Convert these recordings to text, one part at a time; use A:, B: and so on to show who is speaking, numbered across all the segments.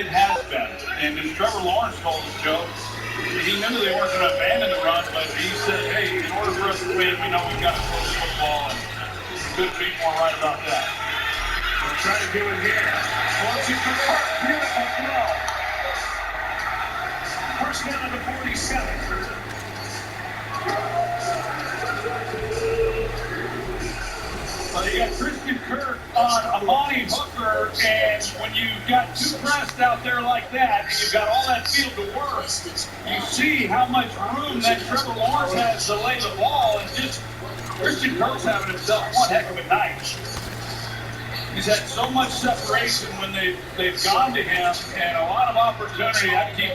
A: it has been. And as Trevor Lawrence told us, Joe, he knew they weren't going to abandon the run, but he said, hey, in order for us to win, we know we've got to throw the football, and couldn't be more right about that.
B: We'll try to do it here. Once you convert, beautiful throw. First down at the 47.
A: You got Christian Kirk on Amani Hooker, and when you've got two pressed out there like that, and you've got all that field to work, you see how much room that Trevor Lawrence has to lay the ball, and just Christian Kirk's having himself one heck of a night. He's had so much separation when they've gone to him, and a lot of opportunity. I keep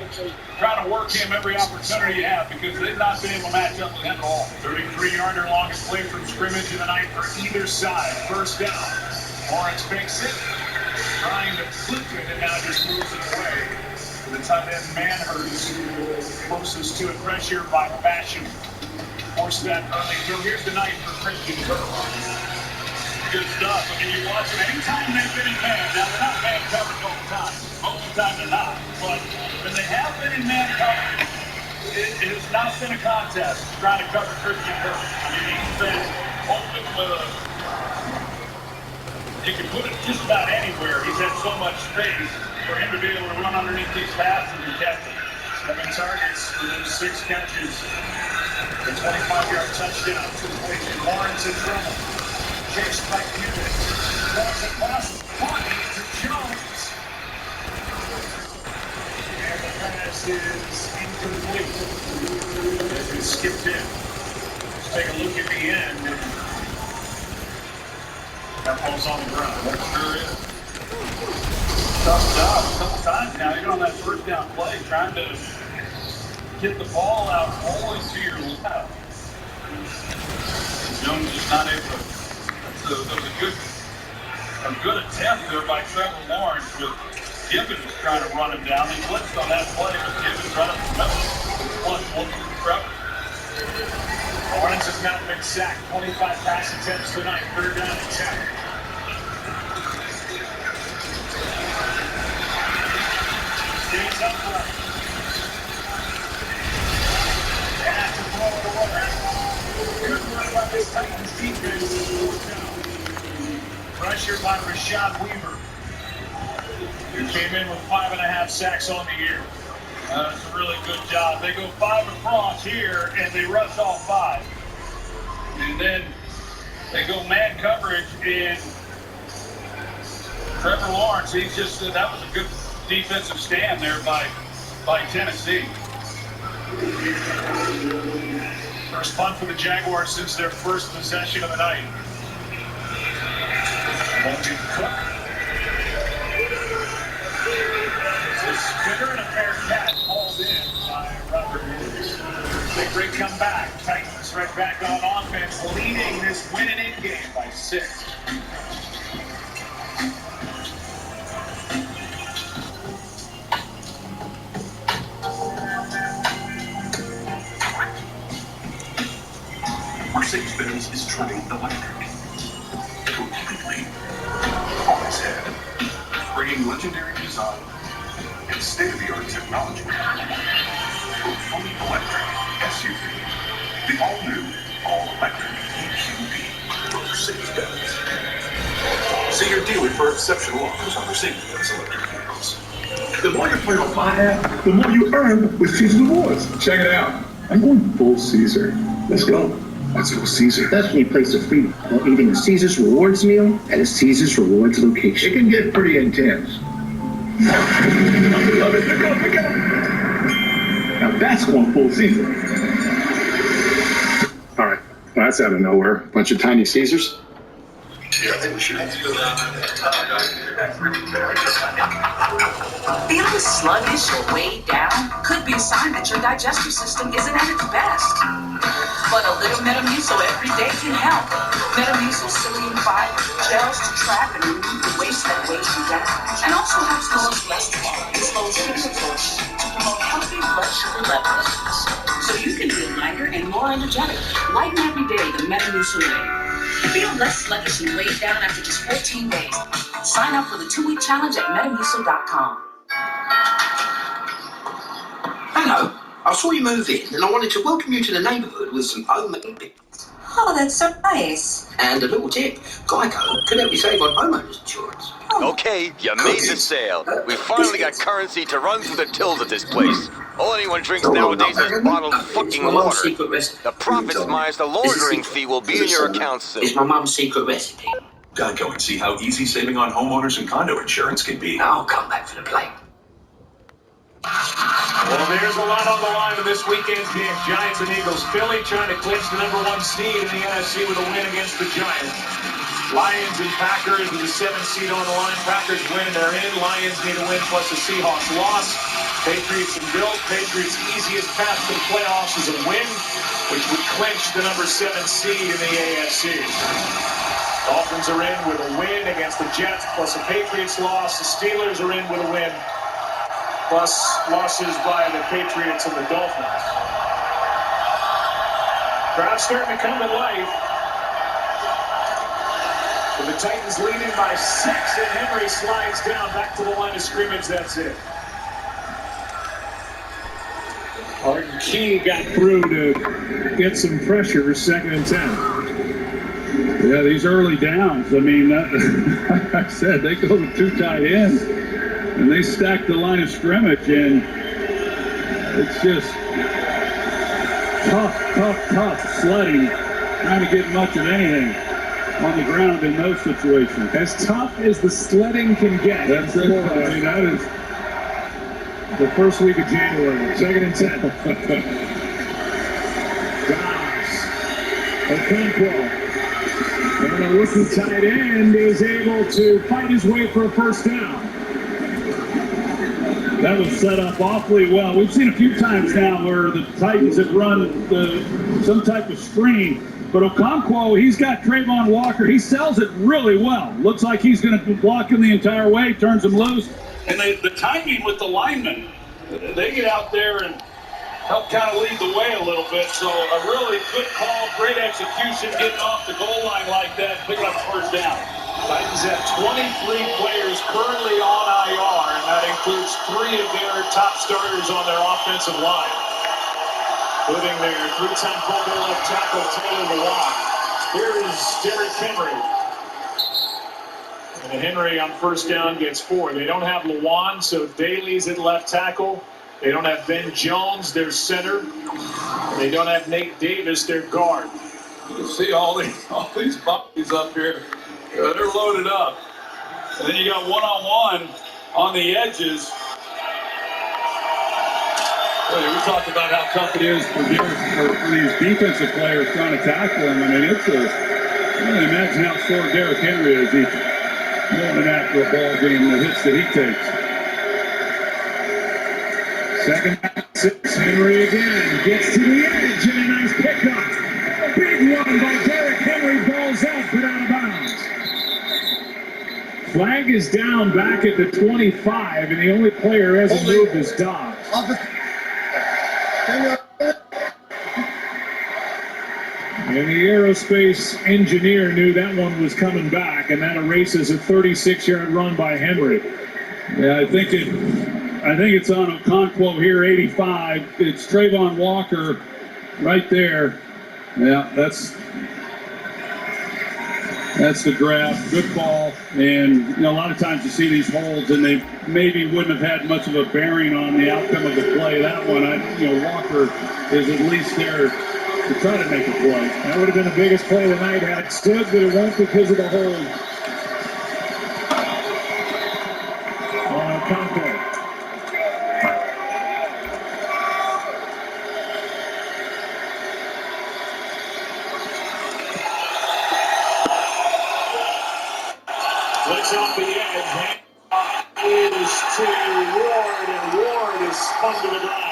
A: trying to work him every opportunity you have because they've not been able to match up with him at all.
B: 33-yarder longest play from scrimmage of the night for either side. First down. Lawrence fakes it, trying to flip it, and now just moves it away. The tight end Manhurst closest to it. Pressure by Basham. Force that early through. Here's the night for Christian Kirk.
A: Good stuff. I mean, you watch them anytime they've been in man. Now, they're not man covered all the time. Most of the time they're not. But when they have been in man coverage, it has not been a contest trying to cover Christian Kirk. I mean, he's been open with you can put it just about anywhere. He's had so much space for him to be able to run underneath these passes and catch them.
B: 7 targets for those 6 catches. The 25-yard touchdown to Lawrence in trouble. Chased by Hewitt. That's a pass funny to Jones. And the pass is incomplete. As it skipped in. Let's take a look at the end. That ball's on the ground.
A: That sure is. Tough job a couple times now, even on that first down play, trying to get the ball out always to your left. Jones is not able to. That was a good attempt there by Trevor Lawrence with Gibbons trying to run him down. He blitzed on that play with Gibbons right up the middle. One for Trevor.
B: Lawrence has now been sacked. 25 pass attempts tonight. 3rd down and 10. Stays upright. And after throw it away. Good work by this Titans defense. 4th down. Pressure by Rashad Weaver, who came in with 5.5 sacks on the year.
A: That's a really good job. They go 5 across here, and they rush all 5. And then they go man coverage, and Trevor Lawrence, that was a good defensive stand there by Tennessee.
B: First punt for the Jaguars since their first possession of the night. Logan Cook. It's a spinner and a fair catch hauled in by Robert Woods. Big break come back. Titans right back on offense, leading this win-and-in game by 6.
C: Mercedes-Benz is turning electric completely on its head, bringing legendary design and state-of-the-art technology to a fully electric SUV, the all-new, all-electric EQB from Mercedes-Benz. See your dealer for exceptional offers on Mercedes-Benz electric vehicles.
D: The more you play on finance, the more you earn with Caesar Rewards. Check it out. I'm going full Caesar. Let's go. Let's go Caesar.
E: That's when you place the freedom while eating a Caesar's Rewards meal at a Caesar's Rewards location.
D: It can get pretty intense. Love it. Look out. Now that's going full Caesar. All right. Well, that's out of nowhere. Bunch of tiny Caesars.
C: Yeah, I think we should have to go down there.
F: Feeling sluggish or weighed down could be a sign that your digestive system isn't at its best. But a little Metamucil every day can help. Metamucil psyllium fiber gels to trap and remove the waste that weighs you down, and also helps lower cholesterol and slows sugar absorption to promote healthy blood sugar levels. So you can feel lighter and more energetic. Lighten every day the Metamucil way. Feel less sluggish and weighed down after just 14 days. Sign up for the 2-week challenge at Metamucil.com.
G: Hello. I saw you move in, and I wanted to welcome you to the neighbourhood with some homemade bits.
F: Oh, that's so nice.
G: And a little tip, Geico can help you save on homeowners insurance.
H: Okay, you made the sale. We finally got currency to run through the tills at this place. All anyone drinks nowadays is bottled fucking water. The profits minus the laundering fee will be in your account soon.
G: It's my mum's secret recipe.
C: Geico and see how easy saving on homeowners and condo insurance can be.
G: I'll come back for the plate.
B: Well, there's a lot on the line in this weekend's game. Giants and Eagles. Philly trying to clinch the #1 seed in the NFC with a win against the Giants. Lions and Packers with the 7th seed on the line. Packers win, they're in. Lions need a win plus the Seahawks loss. Patriots and Bills. Patriots' easiest path to the playoffs is a win, which would clinch the #7 seed in the AFC. Dolphins are in with a win against the Jets plus a Patriots loss. The Steelers are in with a win plus losses by the Patriots and the Dolphins. Crowd's starting to come to life. With the Titans leading by 6, and Henry slides down back to the line of scrimmage. That's it.
A: Arden Key got through to get some pressure, 2nd and 10. Yeah, these early downs, I mean, like I said, they go with 2 tight ends, and they stack the line of scrimmage, and it's just tough sledding, trying to get much of anything on the ground in those situations.
D: As tough as the sledding can get.
A: That's it. I mean, that is the first week of January.
D: 2nd and 10. Dobbs. Okonkwo. And a rookie tight end is able to fight his way for a first down.
A: That was set up awfully well. We've seen a few times now where the Titans have run some type of screen. But Okonkwo, he's got Trayvon Walker. He sells it really well. Looks like he's going to be blocking the entire way, turns him loose. And the timing with the linemen, they get out there and help kind of lead the way a little bit. So a really good call, great execution, getting off the goal line like that, picking up first down.
B: Titans have 23 players currently on IR, and that includes 3 of their top starters on their offensive line. Including their 3-time Pro Bowl left tackle, Taylor Lewan. Here is Derrick Henry. And Henry on first down gets 4. They don't have Lewan, so Daly's at left tackle. They don't have Ben Jones, their center. They don't have Nate Davis, their guard.
A: You see all these bodies up here. They're loaded up. And then you got one-on-one on the edges. We talked about how tough it is for these defensive players trying to tackle him. I mean, I can imagine how sore Derrick Henry is. He's moving after a ball game, the hits that he takes.
D: 2nd and 6. Henry again gets to the edge, and a nice pickup. A big one by Derrick Henry, balls out, but out of bounds. Flag is down back at the 25, and the only player who hasn't moved is Dobbs. And the aerospace engineer knew that one was coming back, and that erases a 36-yard run by Henry.
A: Yeah, I think it's on Okonkwo here, 85. It's Trayvon Walker right there. Yeah, that's the grab. Good ball. And a lot of times you see these holds, and they maybe wouldn't have had much of a bearing on the outcome of the play. That one, Walker is at least there to try to make a play.
D: That would have been the biggest play of the night had it stood, but it won't because of the hold. Okonkwo.
B: Flicks off the edge. Is to Ward, and Ward is spun to the ground.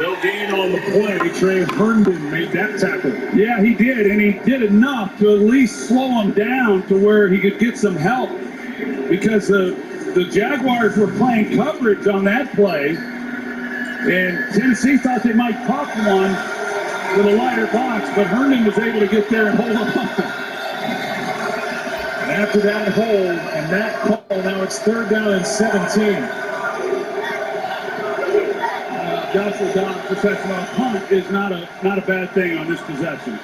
D: No gain on the play. Trey Herndon made that tackle.
A: Yeah, he did, and he did enough to at least slow him down to where he could get some help, because the Jaguars were playing coverage on that play, and Tennessee thought they might pop one with a lighter box, but Herndon was able to get there and hold on. after that hold and that call, now it's 3rd down and 17. Joshua Dobbs possession on punt is not a bad thing on this possession.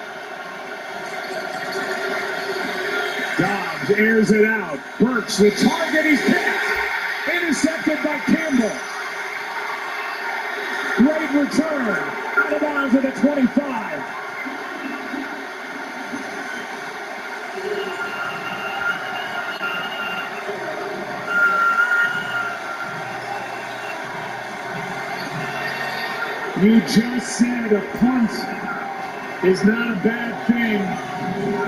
A: Dobbs airs it out. Burks, the target, he's picked. Intercepted by Campbell. Great return. Out of bounds at the 25. You just said a punt is not a bad thing,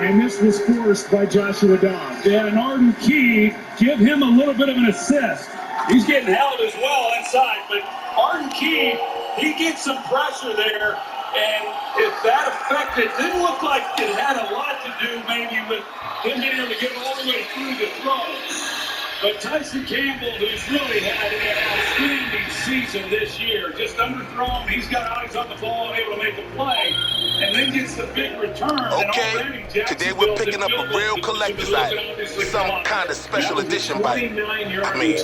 A: and this was forced by Joshua Dobbs. Yeah, and Arden Key, give him a little bit of an assist. He's getting held as well inside, but Arden Key, he gets some pressure there, and if that affected, it didn't look like it had a lot to do maybe with him being able to get all the way through the throw. But Tyson Campbell, who's really had an outstanding season this year, just underthrown, he's got eyes on the ball, able to make a play, and then gets the big return.
I: Okay, today we're picking up a real collector's item. Some kind of special edition bike. I mean,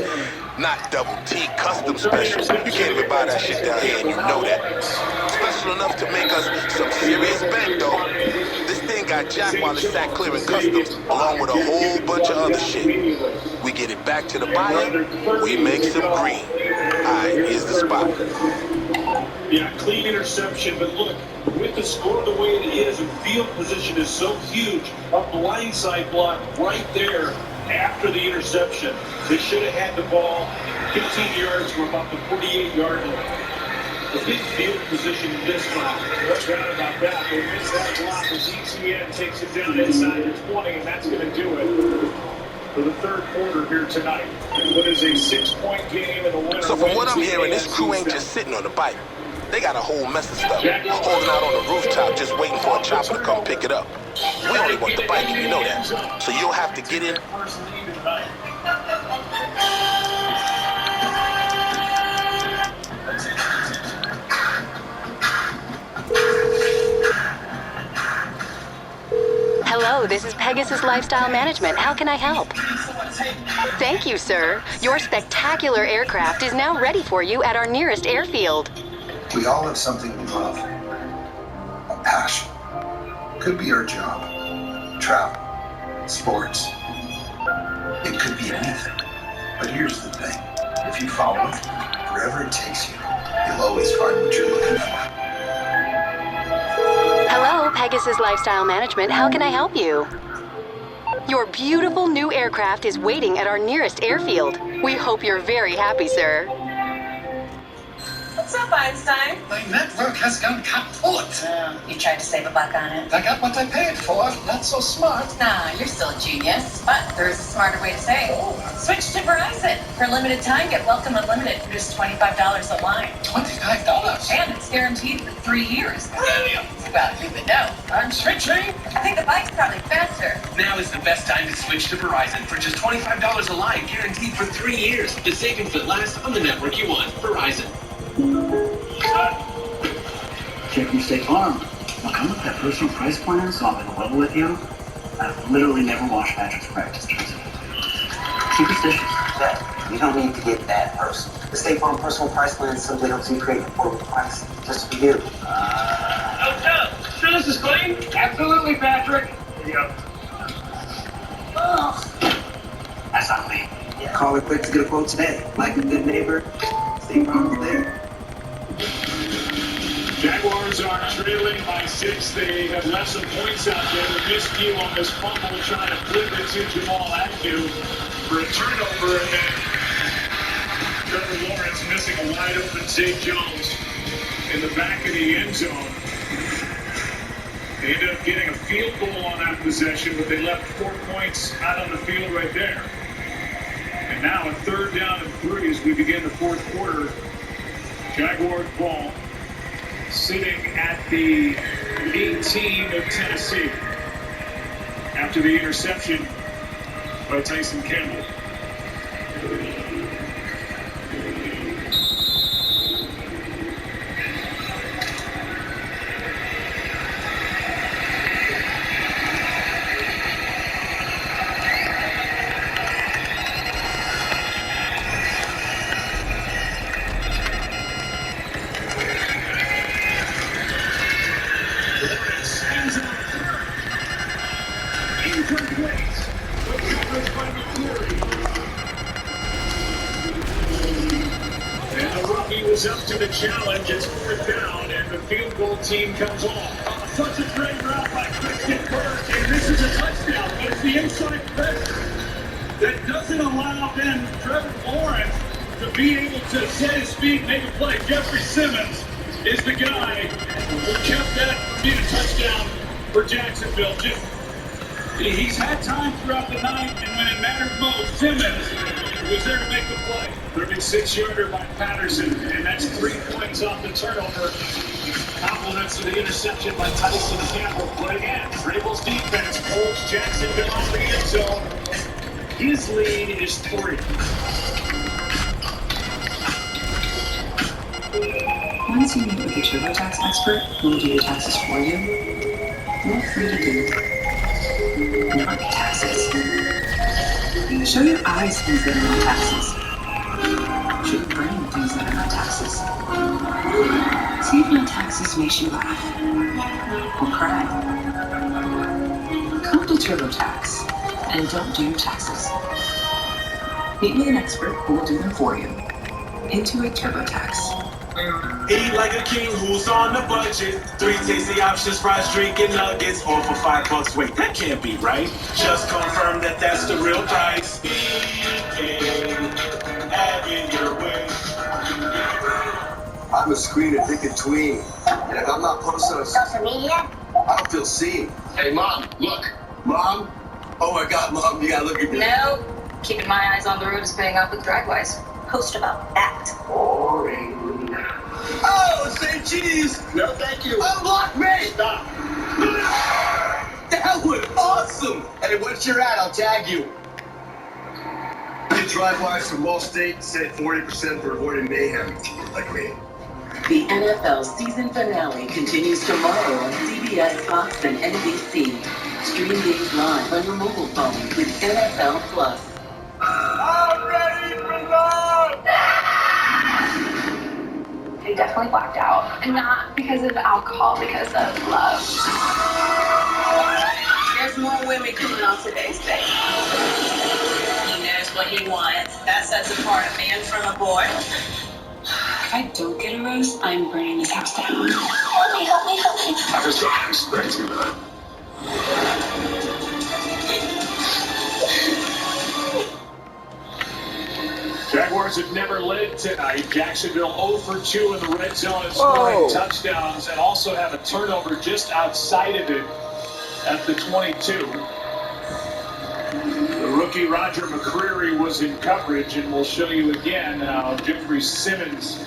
I: not double T custom special. You can't even buy that shit down here and you know that. Special enough to make us some serious bank though. This thing got jacked while it sat clearing customs, along with a whole bunch of other shit. We get it back to the buyer, we make some green. Alright, here's the spot.
B: Yeah, clean interception, but look, with the score the way it is, and field position is so huge, a blindside block right there after the interception. They should have had the ball 15 yards from about the 48-yard line. The big field position in this round. No doubt about that. They miss that block as ETN takes it down inside the 20, and that's going to do it for the 3rd quarter here tonight. What is a 6-point game in the winner?
I: So from what I'm hearing, this crew ain't just sitting on the bike. They got a whole mess of stuff, holding out on the rooftop just waiting for a chopper to come pick it up. We only want the bike, and you know that. So you'll have to get in.
J: Hello, this is Pegasus Lifestyle Management. How can I help? Thank you, sir. Your spectacular aircraft is now ready for you at our nearest airfield.
K: We all have something we love. A passion. Could be our job, travel, sports. It could be anything. But here's the thing. If you follow it, wherever it takes you, you'll always find what you're looking for.
J: Hello, Pegasus Lifestyle Management. How can I help you? Your beautiful new aircraft is waiting at our nearest airfield. We hope you're very happy, sir.
F: What's up, Einstein?
K: My network has gone kaput.
F: You tried to save a buck on it?
K: I got what I paid for. Not so smart.
F: Nah, you're still a genius. But there is a smarter way to save. Switch to Verizon. For a limited time, get Welcome Unlimited for just $25 a line.
K: $25?
F: And it's guaranteed for 3 years.
K: Brilliant.
F: Well, you would know.
K: I'm switching.
F: I think the bike's probably faster.
L: Now is the best time to switch to Verizon for just $25 a line, guaranteed for 3 years. The savings that last on the network you want. Verizon.
M: Check from State Farm. I'll come with that personal price plan so I'm in level with you. I've literally never washed Patrick's practice jersey. Superstitious.
N: Yeah, you don't need to get that personal. The State Farm personal price plan simply helps you create an affordable price just for you.
A: Sure this is clean? Absolutely, Patrick. Here you go.
M: That's not me.
N: Call it quick to get a quote today. Like a good neighbor, State Farm there.
B: Jaguars are trailing by 6. They have left some points out there. The miscue on this fumble, trying to flip it to Jamal Agnew for a turnover, and then Trevor Lawrence missing a wide open Zay Jones in the back of the end zone. They ended up getting a field goal on that possession, but they left 4 points out on the field right there. And now a 3rd down and 3 as we begin the 4th quarter. Jaguars ball sitting at the 18 of Tennessee after the interception by Tyson Campbell. goes up to the challenge. It's 4th down, and the field goal team comes off.
A: Such a great route by Christian Kirk, and this is a touchdown, but it's the inside pressure that doesn't allow then Trevor Lawrence to be able to set his feet, make a play. Jeffrey Simmons is the guy who kept that from being a touchdown for Jacksonville. He's had time throughout the night, and when it mattered most, Simmons was there to make the play.
B: 36-yarder by Patterson, and that's 3 points off the turnover. Compliments to the interception by Tyson Campbell. But again, Vrabel's defense holds Jacksonville on the end zone. His lead is 3.
F: Once you meet with a TurboTax expert who will do your taxes for you, you're free to do not pay taxes. Show your eyes things that are not taxes. Show your brain things that are not taxes. See if no taxes makes you laugh or cry. Come to TurboTax and don't do your taxes. Meet with an expert who will do them for you. Intuit TurboTax.
L: Eat like a king who's on the budget. 3 tasty options, fries, drink, and nuggets. All for $5. Wait, that can't be right. Just confirm that that's the real price. Have it your way.
O: I'm a screen-addicted tween, and if I'm not posted on social media, I don't feel seen. Hey, Mom, look. Mom? Oh my God, Mom, you gotta look at me.
F: No, keeping my eyes on the road is paying off with Dragwise. Post about that.
O: Boring. Oh, say cheese! No, thank you. Unblock me! Stop. That was awesome! Hey, once you're at, I'll tag you. Drivewise from Wall State said 40% for avoiding mayhem, like me.
F: The NFL season finale continues tomorrow on CBS, Fox, and NBC. Stream games live on your mobile phone with NFL Plus.
A: I'm ready for love!
P: They definitely blacked out. And not because of alcohol, because of love.
F: There's more women coming on today's day. He knows what he wants. That sets apart a man from a boy. If I don't get a rose, I'm burning this house down.
P: Help me, help me, help me.
O: I just don't expect you, man.
B: Jaguars have never led tonight. Jacksonville 0 for 2 in the red zone and scoring touchdowns, and also have a turnover just outside of it at the 22. The rookie Roger McCreary was in coverage, and we'll show you again how Jeffrey Simmons,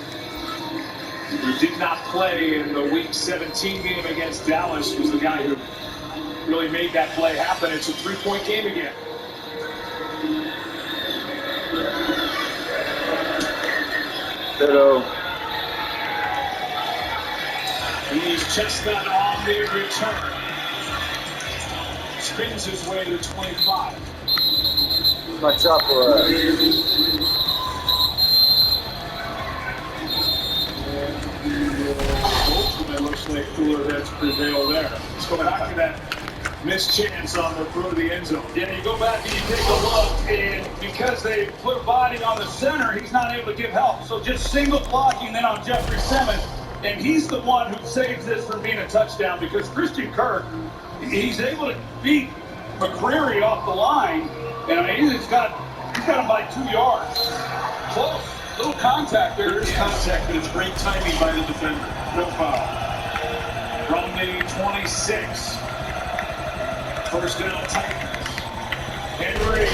B: who did not play in the Week 17 game against Dallas, was the guy who really made that play happen. It's a 3-point game again.
Q: Hello.
B: He's Chestnut on the return. Spins his way to 25.
Q: My chopper.
B: It looks like cooler heads prevail there. Let's go back to that missed chance on the throw to the end zone.
A: Yeah, you go back and you take a look, and because they put body on the center, he's not able to give help. So just single blocking then on Jeffrey Simmons, and he's the one who saves this from being a touchdown because Christian Kirk, he's able to beat McCreary off the line, and I mean, he's got him by 2 yards. Close. Little contact there.
B: There's contact, but it's great timing by the defender. No foul. From the 26. First down, Titans. Henry.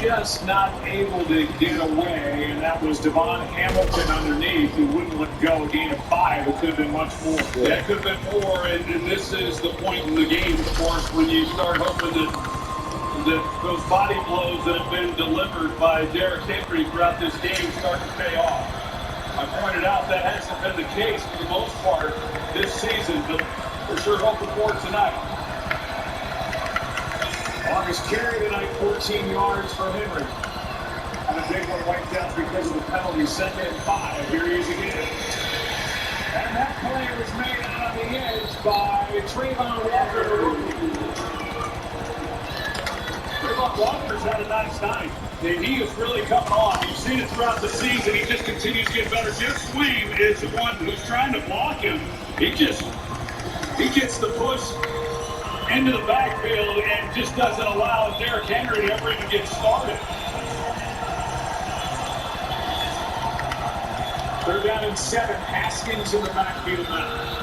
B: Just not able to get away, and that was Devon Hamilton underneath, who wouldn't let go. A gain of 5. It could have been much more.
A: Yeah, it could have been more, and this is the point in the game, of course, when you start hoping that those body blows that have been delivered by Derrick Henry throughout this game start to pay off. I pointed out that hasn't been the case for the most part this season, but we're sure hoping for it tonight.
B: Longest carry tonight, 14 yards for Henry. And a big one wiped out because of the penalty. 2nd and 5. Here he is again. And that play was made out on the edge by Trayvon Walker, the rookie.
A: thought Walker's had a nice night. And he is really coming on. You've seen it throughout the season. He just continues to get better. Jeff Swain is the one who's trying to block him. He gets the push into the backfield and just doesn't allow Derrick Henry to ever even get started.
B: 3rd down and 7. Haskins in the backfield now.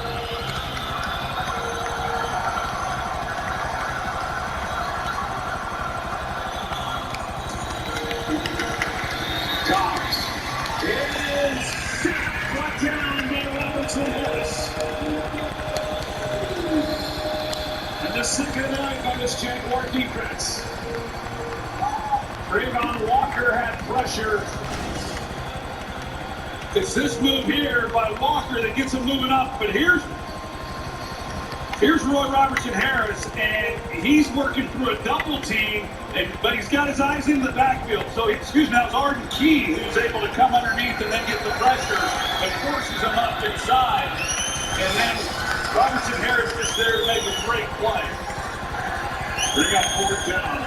A: And the second night by this Jaguar defense. Trayvon Walker had pressure. It's this move here by Walker that gets him moving up. But here's Roy Robertson Harris, and he's working through a double team, but he's got his eyes in the backfield. So, that was Arden Key who's able to come underneath and then get the pressure and forces him up inside. And then Robertson Harris is there to make a great play. They got 4th down.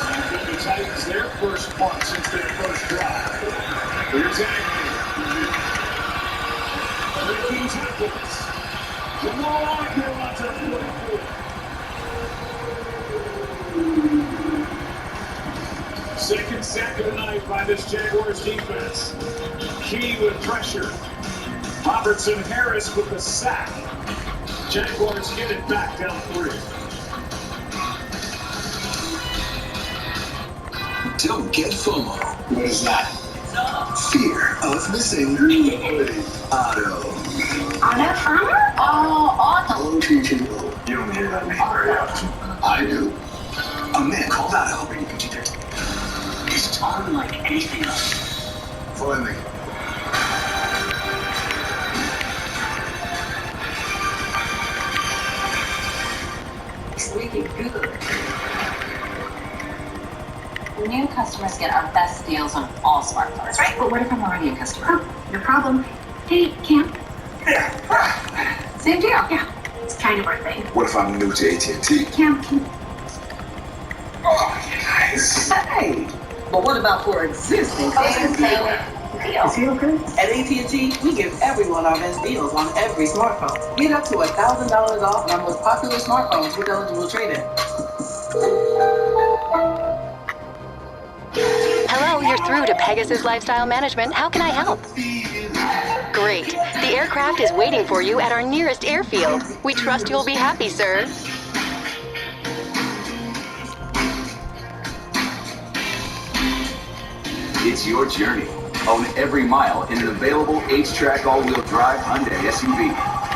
A: And give the Titans their first punt since their first drive. Here's Agnew. 13 tackles. Jamal Agnew on to 44. Second sack of the night by this Jaguars defense. Key with pressure. Robertson Harris with the sack. Jaguars get it back down 3.
K: Don't get FOMO.
Q: What is that?
K: Fear of missing auto.
P: Auto.
K: You don't hear that name very often. I do. A man called Auto.
P: It's unlike anything else.
K: Finally.
P: Squeaky good. New customers get our best deals on all smartphones, right? But what if I'm already a customer? Oh, no problem. Hey, Camp.
K: Yeah.
P: Same deal. Yeah. It's kind of our thing.
K: What if I'm new to AT&T?
P: Camp.
K: Oh, nice.
N: Hey. But what about for existing customers?
P: Is he okay?
N: At AT&T, we give everyone our best deals on every smartphone. Get up to $1,000 off on our most popular smartphones with eligible trade-in.
J: Hello, you're through to Pegasus Lifestyle Management. How can I help? Great. The aircraft is waiting for you at our nearest airfield. We trust you'll be happy, sir.
R: It's your journey. Own every mile in an available H-Track all-wheel drive Hyundai SUV.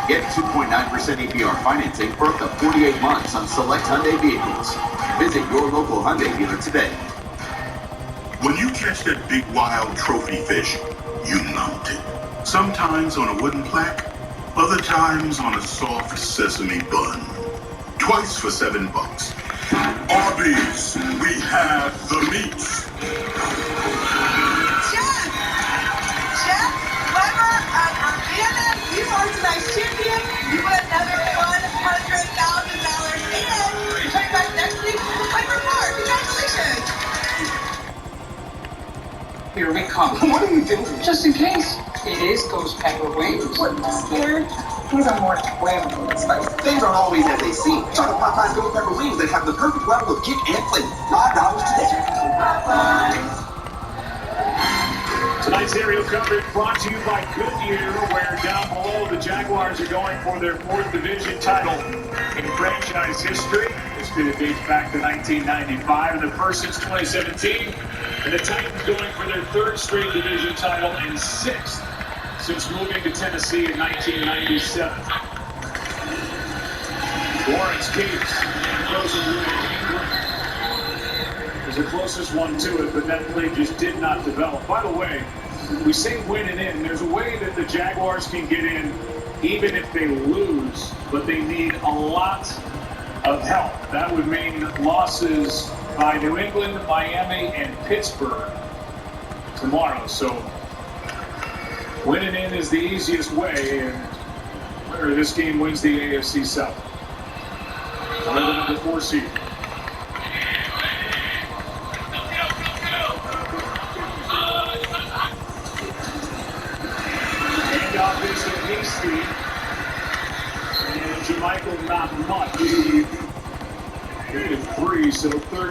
R: Get 2.9% APR financing for up to 48 months on select Hyundai vehicles. Visit your local Hyundai dealer today.
S: When you catch that big wild trophy fish, you mount it. Sometimes on a wooden plaque, other times on a soft sesame bun. Twice for $7. Arby's, we have the meats.
T: Chef, Weber, Arcana, you are tonight's champion. You win another $100,000 and return back next week with Weber Park. Congratulations.
N: Here we come. What are you doing? Just in case. It is Ghost Pepper Wings.
T: What, scared? These are more flavorful than spicy.
G: Things aren't always as they seem. Try the Popeyes Ghost Pepper Wings. They have the perfect level of kick and flavor. $5 today.
T: Popeyes.
A: Tonight's aerial coverage brought to you by Goodyear, where down below the Jaguars are going for their 4th division title in franchise history. This dates back to 1995 and the first since 2017. And the Titans going for their 3rd straight division title and 6th since moving to Tennessee in 1997. Lawrence Gates goes to England. Was the closest one to it, but that play just did not develop. By the way, we say winning in. There's a way that the Jaguars can get in even if they lose, but they need a lot of help. That would mean losses by New England, Miami, and Pittsburgh tomorrow. So winning in is the easiest way, and where this game wins the AFC South. 11 of the 4 seed.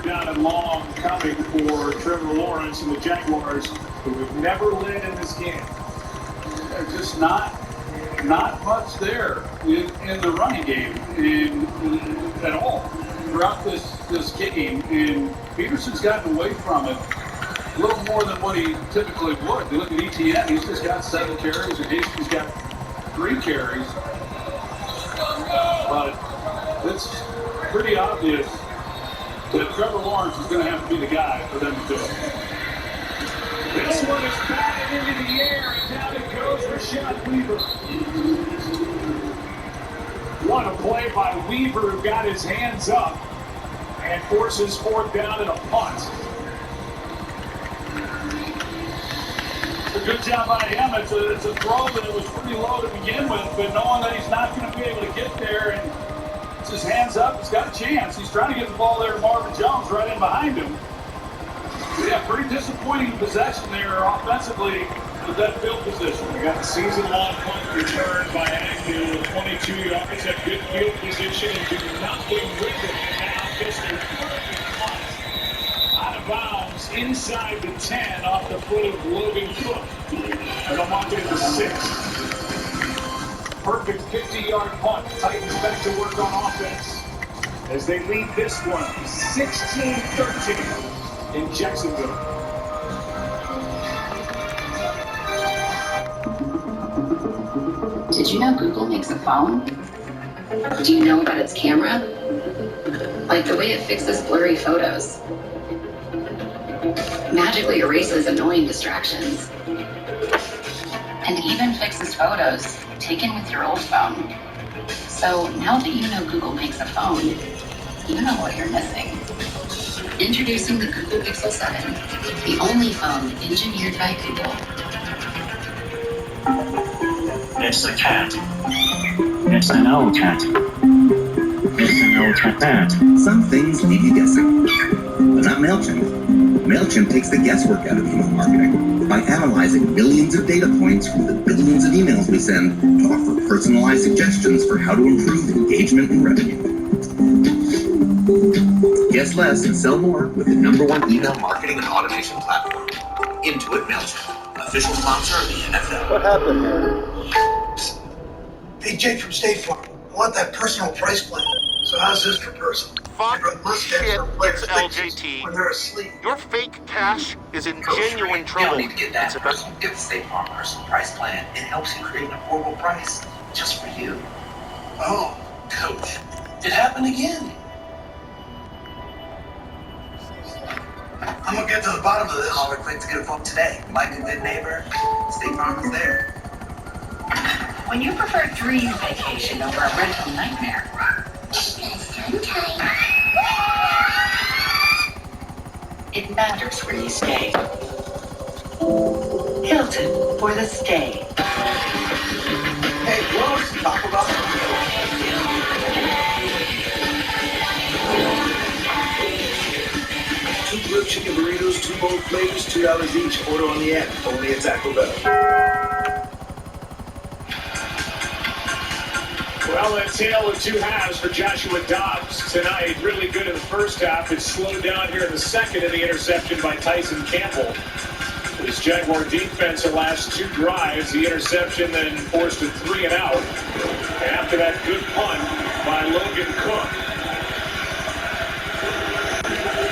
B: down and long coming for Trevor Lawrence and the Jaguars, who have never led in this game. There's just not much there in the running game at all throughout this game. And Peterson's gotten away from it a little more than what he typically would. You look at ETN, he's just got 7 carries, and Hastings got 3 carries. But it's pretty obvious that Trevor Lawrence is going to have to be the guy for them to do it.
A: This one is batted into the air, and down it goes Rashad Weaver. What a play by Weaver, who got his hands up and forces 4th down and a punt. A good job by him. It's a throw that it was pretty low to begin with, but knowing that he's not going to be able to get there and it's his hands up, he's got a chance. He's trying to get the ball there to Marvin Jones right in behind him. Yeah, pretty disappointing possession there offensively with that field position.
B: We got the season-long punt return by Agnew, 22 yards at good field position and do nothing with it. And now gets their 3rd punt out of bounds inside the 10 off the foot of Logan Cook. And they'll mark it at the 6. Perfect 50-yard punt. Titans back to work on offense as they lead this one 16-13 in Jacksonville.
P: Did you know Google makes a phone? Do you know about its camera? Like the way it fixes blurry photos. Magically erases annoying distractions. And even fixes photos taken with your old phone. So now that you know Google makes a phone, you know what you're missing. Introducing the Google Pixel 7, the only phone engineered by Google.
M: It's a cat. It's an old cat. It's an old cat that.
E: Some things leave you guessing, but not MailChimp. MailChimp takes the guesswork out of email marketing by analyzing millions of data points from the billions of emails we send to offer personalized suggestions for how to improve engagement and revenue. Guess less and sell more with the #1 email marketing and automation platform, Intuit MailChimp, official sponsor of the NFL.
Q: What happened here?
K: Hey, Jake from State Farm. I want that personal price plan. So how's this for personal?
I: Fuck shit, it's LJT.
K: When they're asleep.
I: Your fake cash is in genuine
G: You
I: trouble.
G: don't need to get that personal. Get the State Farm personal price plan. It helps you create an affordable price just for you.
K: Oh, coach. It happened again. I'm gonna get to the bottom of this.
G: Call her quick to get a phone today. Like a good neighbor, State Farm is there. When you prefer dream vacation over a rental nightmare. It matters where you stay. Hilton for the stay.
K: Hey, Rose, talk about
O: Two grilled chicken burritos, 2 bold flavors, $2 each. Order on the app. Only at Taco Bell.
B: Well, a tale of 2 halves for Joshua Dobbs tonight. Really good in the first half. It's slowed down here in the second in the interception by Tyson Campbell. This Jaguar defense, the last 2 drives, the interception then forced a 3 and out. And after that good punt by Logan Cook.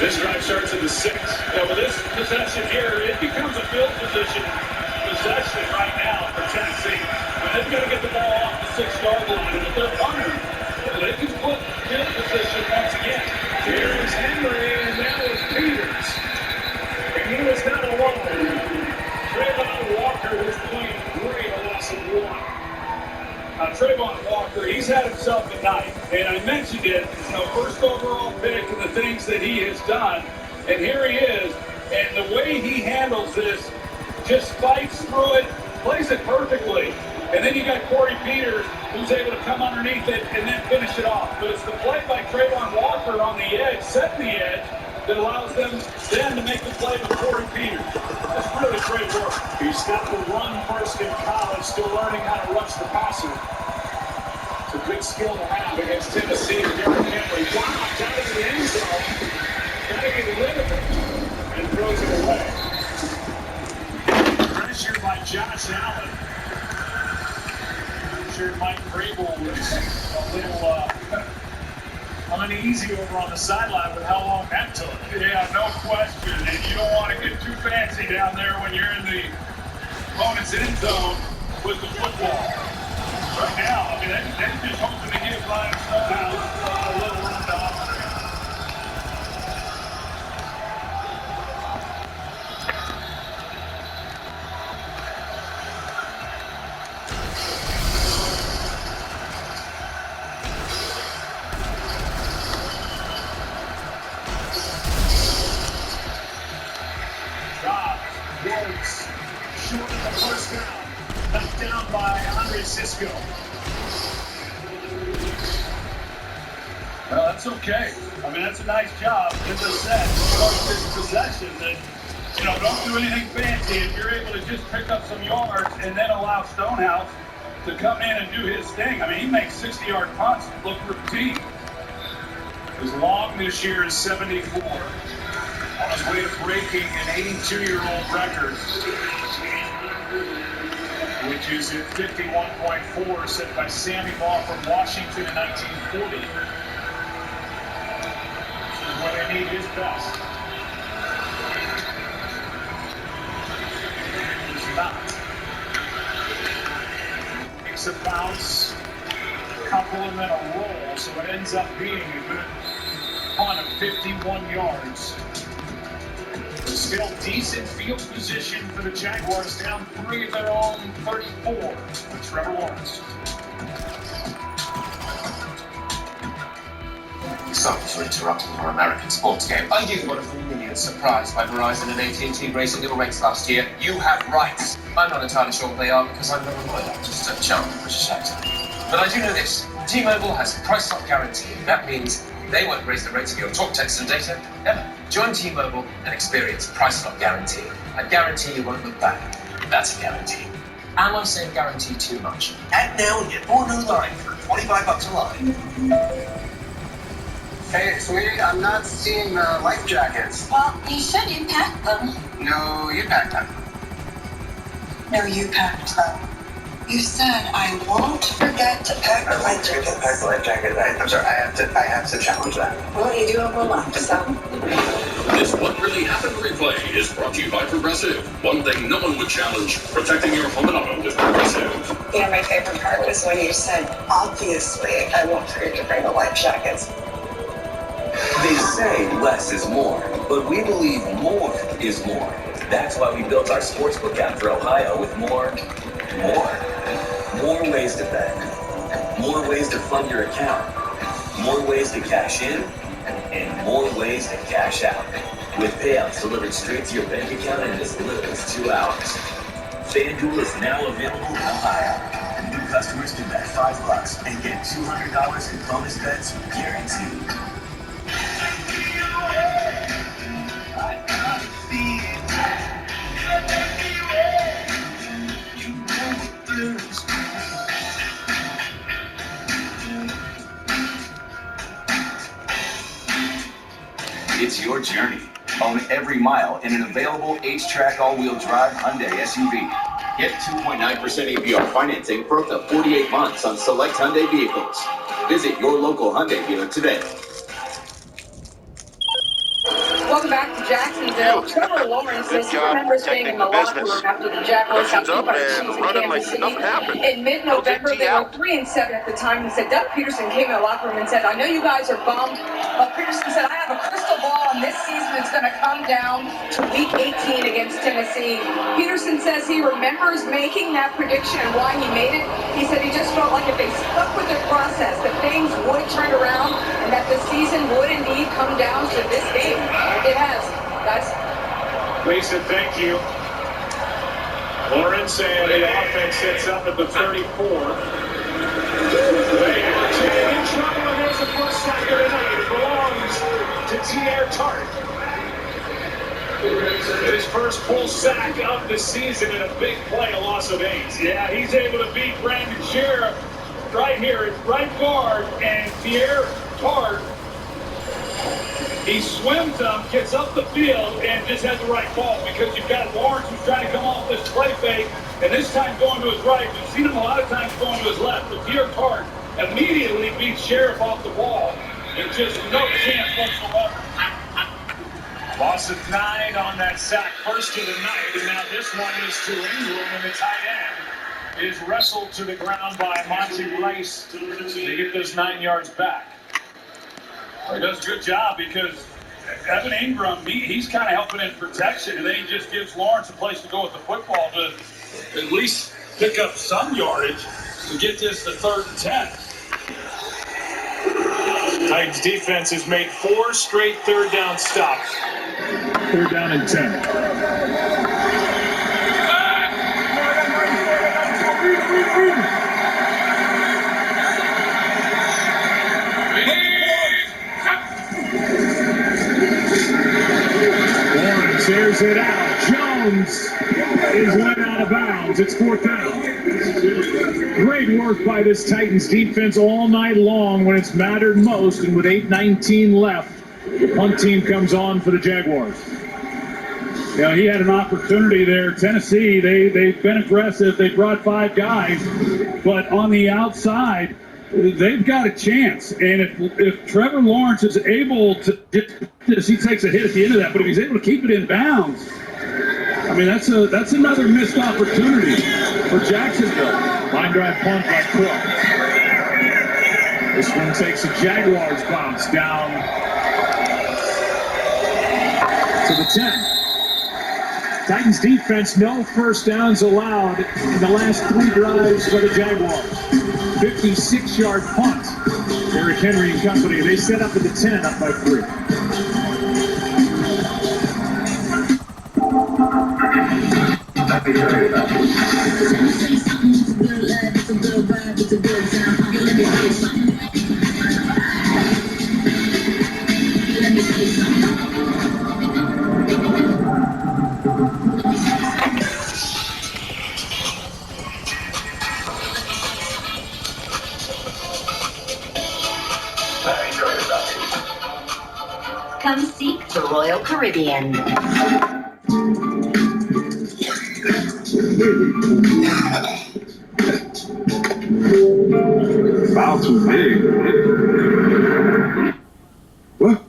B: This drive starts at the 6. Now with this possession here, it becomes a field position possession right now for Tennessee. They've got to get the ball off the 6-yard line, and if they're punting, they can put field position once again. Here is Henry, and now is Peters. And he was not alone. Trayvon Walker was playing great, a loss of 1. Trayvon Walker, he's had himself a night, and I mentioned it, first overall pick and the things that he has done, and here he is, and the way he handles this, just fights through it, plays it perfectly. And then you got Corey Peters, who's able to come underneath it and then finish it off. But it's the play by Trayvon Walker on the edge, setting the edge, that allows them then to make the play with Corey Peters. That's really great work. He's got the run first in college, still learning how to rush the passer. It's a good skill to have against Tennessee. Derrick Henry, wow, down to the end zone. getting rid of it and throws it away. Pressure by Josh Allen. I'm sure Mike Vrabel was a little uneasy over on the sideline with how long that took.
A: Yeah, no question. And you don't want to get too fancy down there when you're in the opponent's end zone with the football. Right now, I mean, they're just hoping to give Ryan Stonehouse a little room to operate.
B: Short of the first down, knocked down by Andre Cisco.
A: Well, that's okay. I mean, that's a nice job. As I said, start this possession that, don't do anything fancy. If you're able to just pick up some yards and then allow Stonehouse to come in and do his thing. I mean, he makes 60-yard punts look routine.
B: His long this year is 74. On his way to breaking an 82-year-old record, which is at 51.4, set by Sammy Baugh from Washington in 1940. This is where they need his best. He's not. Makes a bounce, couple and then a roll, so it ends up being a good punt of 51 yards. Still decent field position for the Jaguars, down 3 of their own 34. It's Trevor Lawrence.
U: Sorry for interrupting your American sports game. Are you one of the millions surprised by Verizon and AT&T raising little rates last year? You have rights. I'm not entirely sure what they are because I'm not a lawyer, just a chump of British actor. But I do know this. T-Mobile has price lock guarantee. That means they won't raise the rates of your talk, text, and data ever. Join T-Mobile and experience price lock guarantee. I guarantee you won't look back. That's a guarantee. Am I saying guarantee too much?
V: Act now and get 4 new line for $25 a line.
O: Hey, sweetie, I'm not seeing life jackets.
F: Well, you said you packed them.
O: No, you packed them.
F: No, you packed them. You said I won't forget to pack the life jackets.
O: Pack the life jacket. I'm sorry, I have to challenge that.
F: Well, you do have a lot, so.
W: This What Really Happened replay is brought to you by Progressive. One thing no one would challenge, protecting your home and auto with Progressive.
F: My favorite part was when you said, obviously, I won't forget to bring the life jackets.
X: They say less is more, but we believe more is more. That's why we built our sportsbook app for Ohio with more ways to bet, more ways to fund your account, more ways to cash in, and more ways to cash out, with payouts delivered straight to your bank account in as little as 2 hours. FanDuel is now available in Ohio. New customers can bet $5 and get $200 in bonus bets guaranteed.
R: It's your journey. Own every mile in an available H-Track all-wheel drive Hyundai SUV. Get 2.9% APR financing for up to 48 months on select Hyundai vehicles. Visit your local Hyundai dealer today.
Y: Welcome back to Jacksonville. Trevor Lawrence says he remembers being in the locker room after the Jaguars got beat by the Chiefs in Kansas City. In mid-November, they were 3-7 at the time. He said Doug Peterson came in the locker room and said, I know you guys are bummed, but Peterson said, I have a crystal ball, and this season it's going to come down to Week 18 against Tennessee. Peterson says he remembers making that prediction and why he made it. He said he just felt like if they stuck with their process, that things would turn around and that the season would indeed come down to this game. It has, guys.
B: Lisa, thank you. Lawrence and the offense sets up at the 34. They are in trouble, and there's the first sack of the night. It belongs to T.R. Tart. His first full sack of the season and a big play, a loss of 8.
A: Yeah, he's able to beat Brandon Sheriff right here at right guard, and Pierre Tart He swims up, gets up the field, and just had the right call because you've got Lawrence who's trying to come off this play fake, and this time going to his right. We've seen him a lot of times going to his left, but Pierre Card immediately beats Sheriff off the ball. And just no chance whatsoever.
B: Loss of 9 on that sack, first of the night, and now this one is to Ingram, and the tight end is wrestled to the ground by Monty Rice to get those 9 yards back.
A: He does a good job because Evan Ingram, he's kind of helping in protection, and then he just gives Lawrence a place to go with the football to at least pick up some yardage to get this to 3rd and 10.
B: Titans defense has made 4 straight third down stops.
A: 3rd down and 10. Lawrence airs it out. Jones is led out of bounds. It's 4th down. Great work by this Titans defense all night long when it's mattered most, and with 8:19 left, the punt team comes on for the Jaguars. Yeah, he had an opportunity there. Tennessee, they've been aggressive. They brought 5 guys, but on the outside, they've got a chance. And if Trevor Lawrence is able to get this, he takes a hit at the end of that, but if he's able to keep it in bounds, I mean, that's another missed opportunity for Jacksonville. Line drive punt by Cook. This one takes a Jaguars bounce down to the 10. Titans defense, no first downs allowed in the last 3 drives for the Jaguars. 56-yard punt. Derrick Henry and company, they set up at the 10, up by 3.
C: Come seek the Royal Caribbean.
A: Foul too big. What?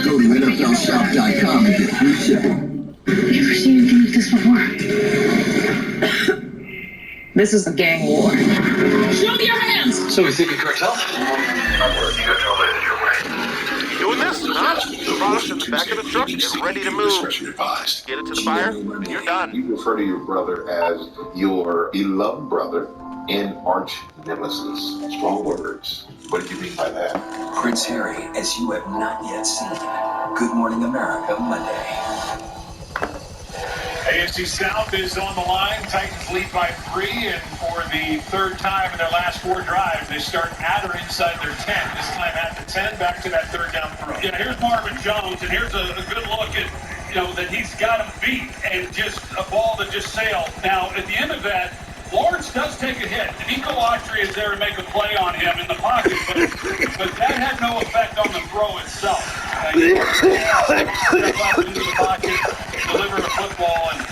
E: Go to NFLshop.com and get free shipping.
C: Never seen anything like this before. This is a gang war. Show me your hands!
U: So we think a cartel?
I: You doing this, huh? The product's in the back of the truck and ready to move. Get it to the fire, and you're done.
D: You refer to your brother as your beloved brother and arch nemesis. Strong words. What do you mean by that?
X: Prince Harry, as you have not yet seen. Good Morning America, Monday.
B: AFC South is on the line. Titans lead by 3, and for the 3rd time in their last 4 drives, they start at or inside their 10. This time at the 10, back to that 3rd down throw.
A: Yeah, here's Marvin Jones, and here's a good look at, that he's got him beat and just a ball that just sailed. Now, at the end of that, Lawrence does take a hit. Nico Autry is there to make a play on him in the pocket, but that had no effect on the throw itself. Step up into the pocket, deliver the football, and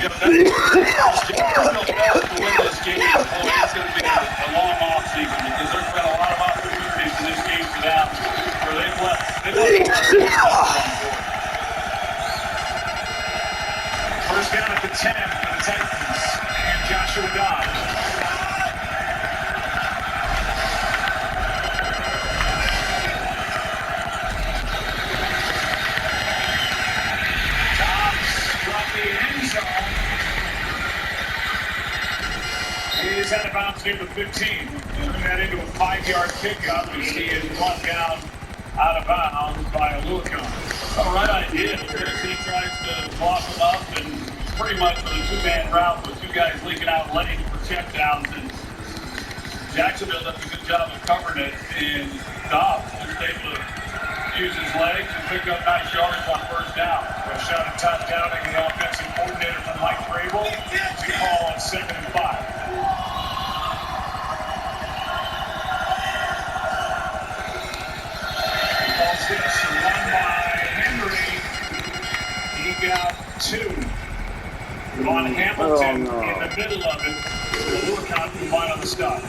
A: that's Jacksonville best to win this game. Boy, it's going to be a long offseason because there's been a lot of opportunities in this game for them where they've left
B: First down at the 10 for the Titans and Joshua Dobbs. He's out of bounds near the 15. Turning that into a 5-yard pickup as he is brought down out of bounds by Aluakon.
A: All right idea. Tennessee tries to block him up and pretty much with a two-man route with two guys leaking out lanes for checkdowns, and Jacksonville does a good job of covering it, and Dobbs just able to use his legs and pick up nice yards on first down. A shot at touchdown, and the offensive coordinator from Mike Vrabel to call on 2nd and 5. This run by Henry. He got 2. Von Hamilton in the middle of it. Lewicott combined on the stop.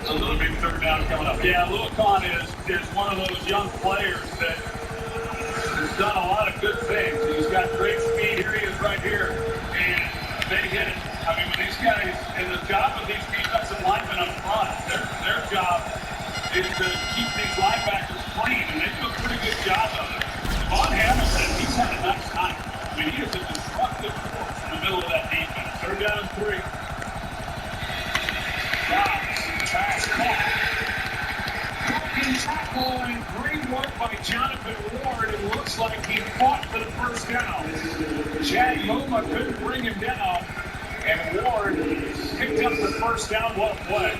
A: A little big third down coming up. Yeah, Lewicott is one of those young players that has done a lot of good things. He's got great speed. Here he is right here. And they hit it. I mean, when these guys, and the job of these defensive linemen up front, their job is to keep these linebackers clean, and they do a pretty good job of it. Von Hamilton, he's had a nice night. I mean, he is a destructive force in the middle of that defense. 3rd down and 3. Dobbs, pass caught. Broken tackle and great work by Jonathan Ward. It looks like he fought for the first down. Chad Muma couldn't bring him down, and Ward picked up the first down. Well played.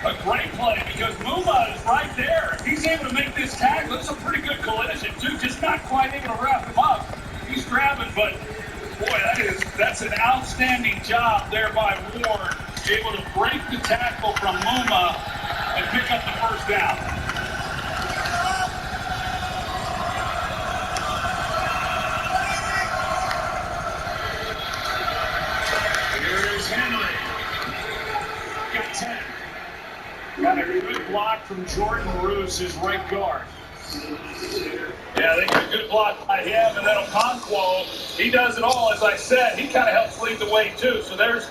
A: A great play because Muma is right there. If he's able to make this tackle, it's a pretty good collision too. Just not quite able to wrap him up. He's grabbing, but boy, that's an outstanding job there by Ward. Able to break the tackle from Muma and pick up the first down. Here is Henry. Got 10. Got a good block from Jordan Roos, his right guard. Yeah, they got a good block by him, and then Okonkwo, he does it all. As I said, he kind of helps lead the way, too. So there's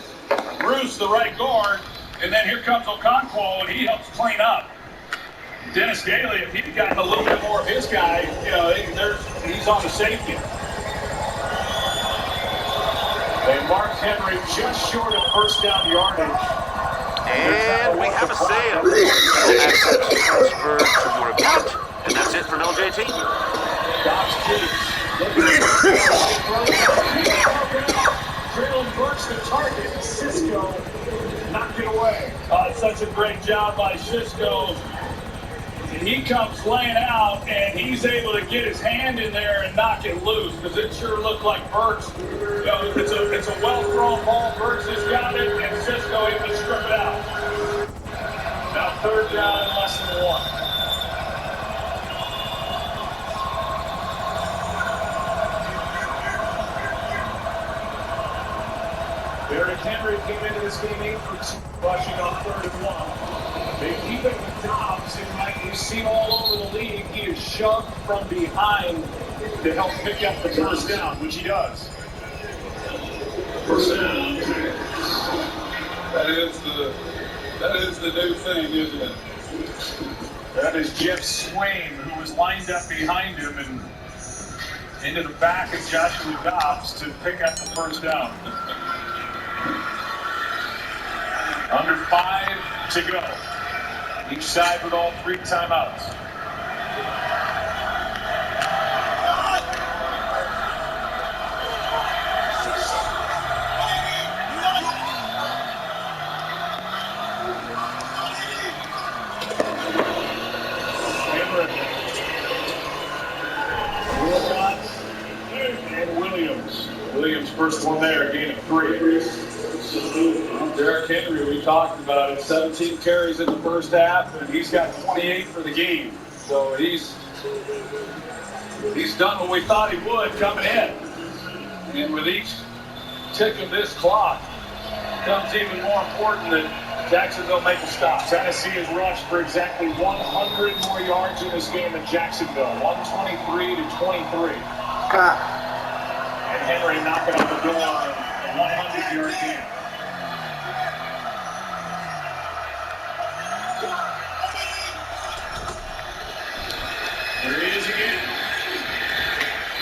A: Roos, the right guard, and then here comes Okonkwo, and he helps clean up. Dennis Daly, if he'd gotten a little bit more of his guy, you know, he's on the safety. And Mark Henry just short of first down yardage.
H: And we have a sale. Access transfer to your account. And that's it from LJT.
A: Traylon Burks the target. Cisco knocked it away. Such a great job by Cisco. And he comes laying out, and he's able to get his hand in there and knock it loose, because it sure looked like Burks. You know, it's a well-thrown ball. Burks has got it, and Cisco able to strip it out. Now 3rd down and less than 1. Derrick Henry came into this game 8 for 2, rushing on 3rd and 1. They keep it with Dobbs, and like we've seen all over the league, he is shoved from behind to help pick up the first down, which he does.
J: First down. That is the new thing, isn't it?
A: That is Jeff Swain, who was lined up behind him and into the back of Joshua Dobbs to pick up the first down. Under 5 to go. Each side with all 3 timeouts. And Williams first one there, gain of 3. Derrick Henry, we talked about it, 17 carries in the first half, and he's got 28 for the game. So he's done what we thought he would coming in. And with each tick of this clock, it becomes even more important that Jacksonville make a stop. Tennessee has rushed for exactly 100 more yards in this game than Jacksonville, 123 to 23. And Henry knocking on the door, a 100-yard game. There he is again.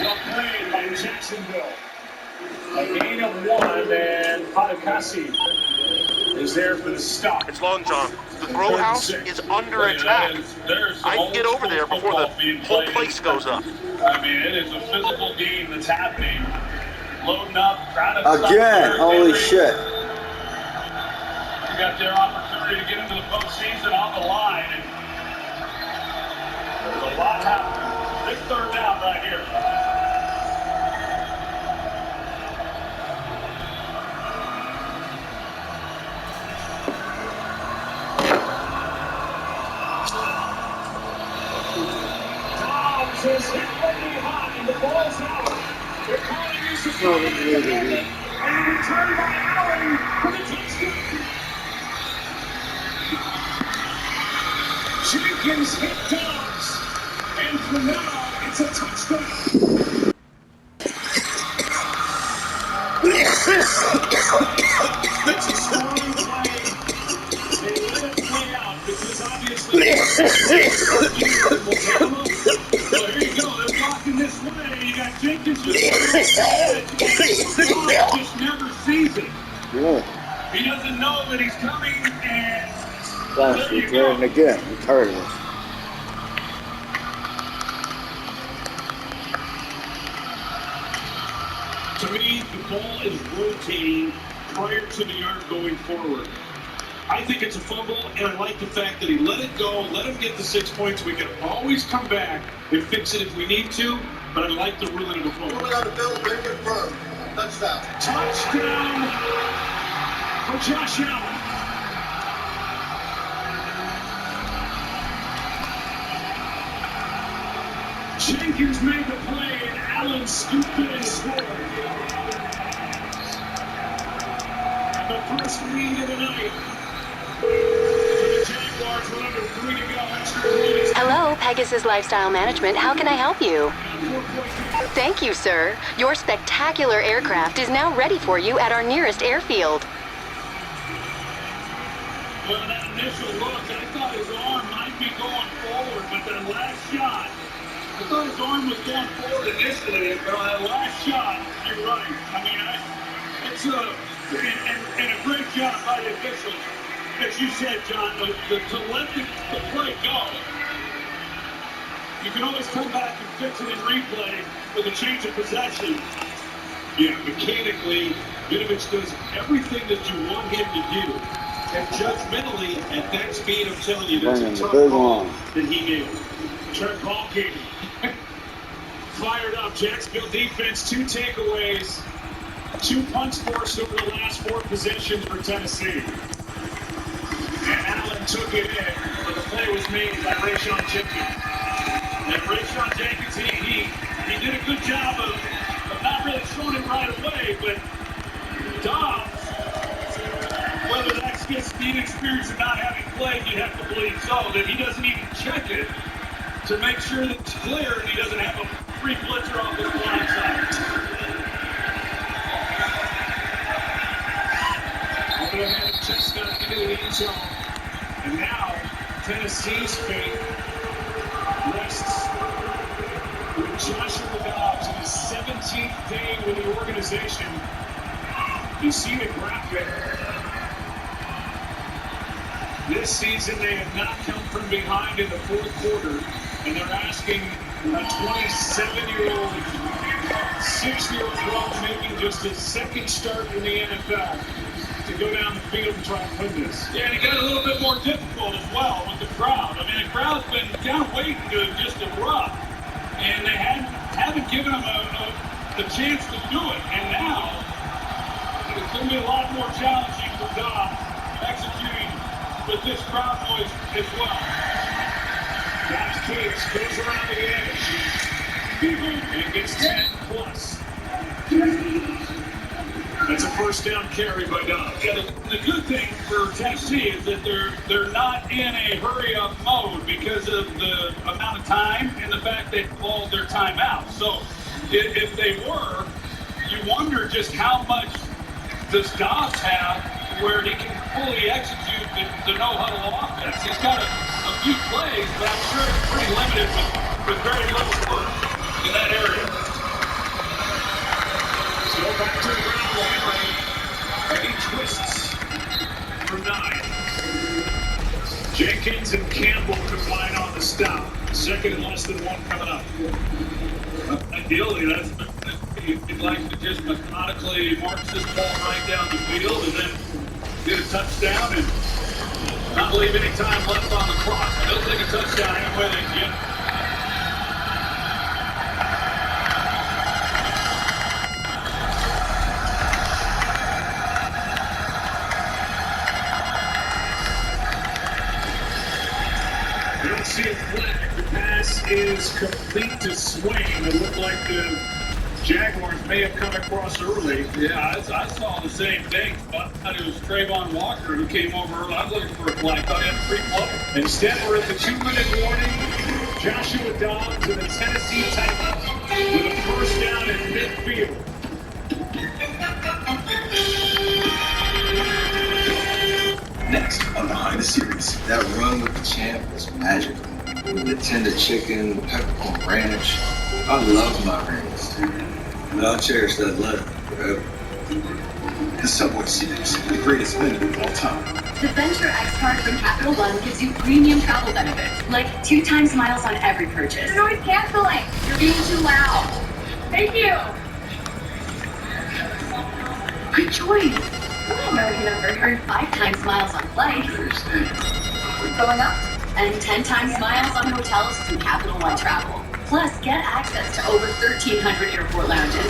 A: Well played by Jacksonville. A gain of 1, and Fatukasi is there for the stop.
H: It's Long John. The throw house is under attack. I can get over there before the whole place goes up.
A: I mean, it is a physical game that's happening. Loading up, trying to
Q: again. Holy shit.
A: You got their opportunity to get into the postseason on the line. And there's a lot happening. This third down right here. Dobbs is hit from behind. The ball's out. They're calling this a and a return by Allen for the touchdown. Jenkins hit Dobbs, and for now, it's a touchdown. It's a scoring play. They let it play out because obviously so here you go, they're blocking this way. You got Jenkins just never sees it.
Q: Yeah.
A: He doesn't know that he's coming, and
Q: That's returning again. Retarded.
A: to me, the ball is rotating prior to the yard going forward. I think it's a fumble, and I like the fact that he let it go, let him get the 6 points. We can always come back and fix it if we need to, but I like the ruling of the fumble.
O: Ruling on the bill, been confirmed. Touchdown.
A: Touchdown for Josh Allen. Jenkins made the play, and Allen scooped it and scored. And the first lead of the night.
L: Hello, Pegasus Lifestyle Management. How can I help you? Thank you, sir. Your spectacular aircraft is now ready for you at our nearest airfield.
A: Well, that initial look, I thought his arm might be going forward, but that last shot, I thought his arm was going forward initially, but on that last shot, you're right. I mean, it's a great job by the officials. As you said, John, to let the play go. You can always come back and fix it in replay with a change of possession. Yeah, mechanically, Vinovich does everything that you want him to do. And judgmentally, at that speed, I'm telling you, that's a tough call that he made. Trent Baalke fired up. Jacksonville defense, 2 takeaways, 2 punts forced over the last 4 possessions for Tennessee. And Allen took it in, but the play was made by Rayshon Jenkins. And Rayshon Jenkins, he did a good job of not really throwing it right away, but Dobbs, whether that's just the inexperience of not having played, you'd have to believe so, that he doesn't even check it to make sure that it's clear and he doesn't have a free blitzer off his blind side. Chestnut into the end zone. And now, Tennessee's fate rests with Joshua Dobbs in his 17th day with the organization. You see the graphic. This season, they have not come from behind in the 4th quarter, and they're asking a 27-year-old, 6-year-old girl making just his 2nd start in the NFL to go down the field and try and win this. Yeah, and it got a little bit more difficult as well with the crowd. I mean, the crowd's been kind of waiting to just erupt, and they haven't given them a chance to do it. And now, it's going to be a lot more challenging for Dobbs executing with this crowd noise as well. Dobbs takes, goes around the edge, and gets 10 plus. That's a first down carry by Dobbs. Yeah, the good thing for Tennessee is that they're not in a hurry-up mode because of the amount of time and the fact they called their timeout. So if they were, you wonder just how much does Dobbs have where he can fully execute the no-huddle offense. He's got a few plays, but I'm sure it's pretty limited with very little work in that area. So back to the ground line, and he twists for 9. Jenkins and Campbell combine on the stop. Second and less than one coming up. Ideally, you'd like to just methodically march this ball right down the field and then get a touchdown and not leave any time left on the clock. They'll take a touchdown any way they can get it. We don't see a flag. The pass is complete to Swain. It looked like the Jaguars may have come across early. Yeah, I saw the same thing. I thought it was Trayvon Walker who came over early. I was looking for a flag. I thought he had a free flow. Instead, we're at the 2-minute warning. Joshua Dobbs and the Tennessee Titans with a first down at midfield.
K: Next on Behind the Series. That run with the champ was magical. With the tender chicken, peppercorn ranch. I love my rings. And I'll cherish that love forever. The Subway Series, the greatest menu of all time.
M: The Venture X card from Capital One gives you premium travel benefits, like 2 times miles on every purchase.
Y: You're noise canceling. You're being too loud. Thank you.
M: Good choice. American number earned 5 times miles on flights.
Y: Going up.
M: And 10 times miles on hotels through Capital One Travel. Plus, get access to over 1,300 airport lounges.